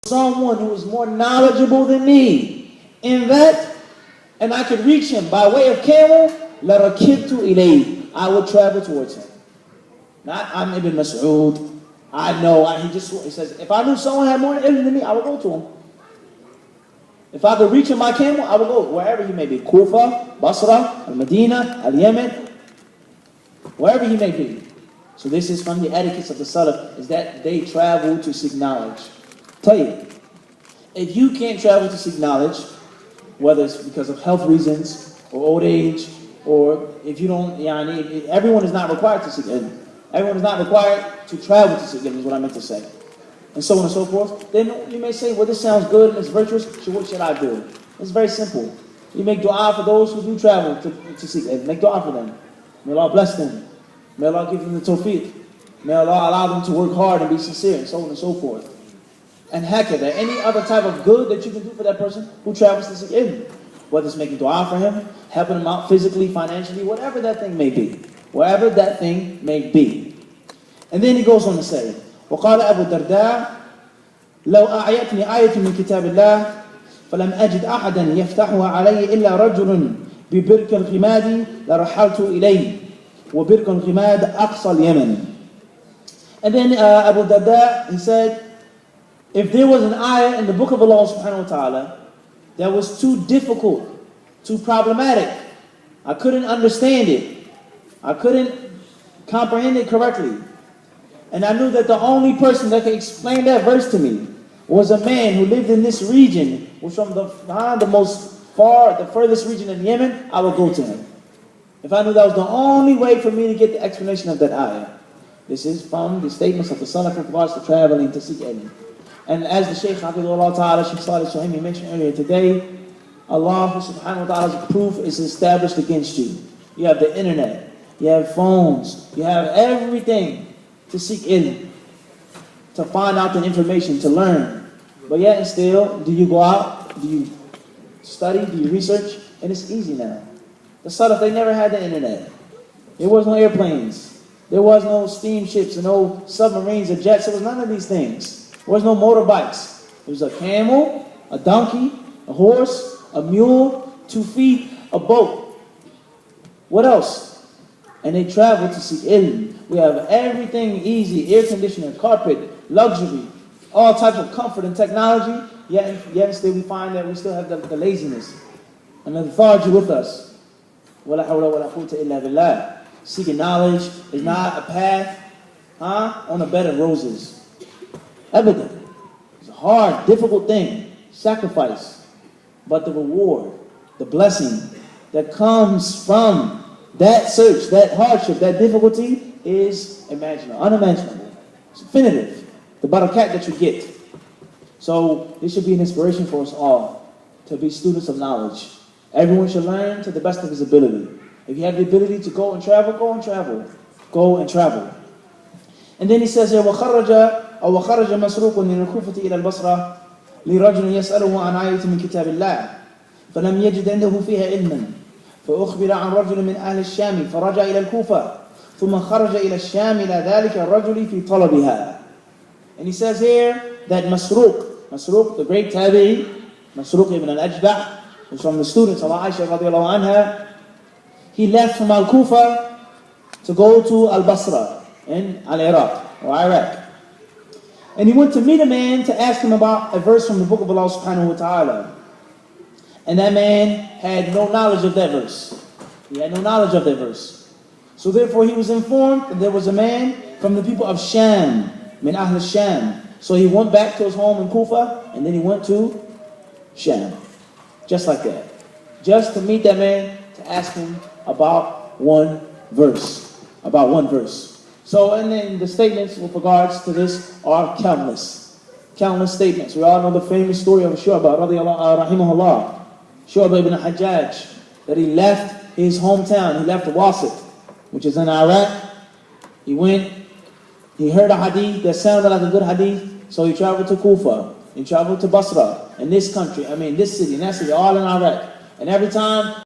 someone who is more knowledgeable than me in that, and I could reach him by way of camel, لَرَكِبْتُ إِلَيْهِ, I would travel towards him. Not I'm Ibn Mas'ud. I know. He says, if I knew someone had more ilm than me, I would go to him. If I could reach him by camel, I would go wherever he may be. Kufa, Basra, Al-Madinah, Al-Yemen, wherever he may be. So this is from the etiquettes of the Salaf, is that they travel to seek knowledge. Tayyib. If you can't travel to seek knowledge, whether it's because of health reasons, or old age, or if you don't, everyone is not required to seek ilm. Everyone is not required to travel to seek ilm, is what I meant to say. And so on and so forth. Then you may say, well, this sounds good and it's virtuous, so what should I do? It's very simple. You make dua for those who do travel to seek ilm. Make dua for them. May Allah bless them. May Allah give them the tawfiq. May Allah allow them to work hard and be sincere, and so on and so forth. And hakada, any other type of good that you can do for that person who travels to seek ilm. Whether it's making dua for him, helping him out physically, financially, whatever that thing may be. Wherever that thing may be. And then he goes on to say, وقال أبو الدرداء لو أعيتني آية من كتاب الله فلم أجد أحدا يفتحها علي إلا رجل ببرك الغماد لرحلت إليه وبرك الغماد أقصى اليمن. And then Abu Darda, he said, if there was an ayah in the book of Allah subhanahu wa ta'ala that was too difficult, too problematic, I couldn't understand it, I couldn't comprehend it correctly, and I knew that the only person that could explain that verse to me was a man who lived in this region, was from the furthest region in Yemen, I would go to him. If I knew that was the only way for me to get the explanation of that ayah. This is from the statements of the Salaf with regards to traveling to seek ilm. And as the Shaykh Hafidhullah Ta'ala, Shaykh Salih Suhaimi mentioned earlier today, Allah subhanahu wa ta'ala's proof is established against you. You have the internet, you have phones, you have everything to seek ilm, to find out the information, to learn. But yet and still, do you go out, do you study, do you research? And it's easy now. The Salaf, they never had the internet. There was no airplanes. There was no steamships and no submarines or jets. There was none of these things. There was no motorbikes. There was a camel, a donkey, a horse, a mule, 2 feet, a boat. What else? And they traveled to seek ilm. We have everything easy, air conditioner, carpet, luxury, all types of comfort and technology, yet still we find that we still have the laziness and the lethargy with us. وَلَا حَوْلَ وَلَا قُوَّةَ إِلَّا بِاللَّهِ. Seeking knowledge is not a path on a bed of roses. Evident. It's a hard, difficult thing. Sacrifice. But the reward, the blessing that comes from that search, that hardship, that difficulty is unimaginable. It's definitive. The barakat that you get. So this should be an inspiration for us all to be students of knowledge. Everyone should learn to the best of his ability. If you have the ability to go and travel, go and travel. Go and travel. And then he says here, وَخَرَّجَ مَسْرُوقٌ مِنَ الْكُوفَةِ إِلَى الْبَصْرَةِ لِرَجُلٍ يَسْأَلُهُ عَنْ آيَةٍ مِنْ كِتَابِ اللَّهِ فَلَمْ يَجِدْ عِنْدَهُ فِيهَا عِلْمًا فأخبر عن رجل من أهل الشام فرجع إلى الكوفة ثم خرج إلى الشام إلى ذلك الرجل في طلبها. And he says here that Masruq, the great tabi'i, Masruq ibn al-Ajda', who's from the students of Aisha radiallahu anha, he left from Al-Kufa to go to Al-Basra in Al-Iraq, or Iraq. And he went to meet a man to ask him about a verse from the book of Allah subhanahu wa ta'ala. And that man had no knowledge of that verse. He had no knowledge of that verse. So therefore he was informed that there was a man from the people of Sham, min Ahl Sham. So he went back to his home in Kufa, and then he went to Sham. Just like that. Just to meet that man, to ask him about one verse. About one verse. So, and then the statements with regards to this are countless. Countless statements. We all know the famous story of Shu'bah, rahimahullah. Shu'bah ibn Hajjaj, that he left his hometown, he left Wasit, which is in Iraq. He went, he heard a hadith that sounded like a good hadith, so he traveled to Kufa, he traveled to Basra, in this country, this city, and that city, all in Iraq. And every time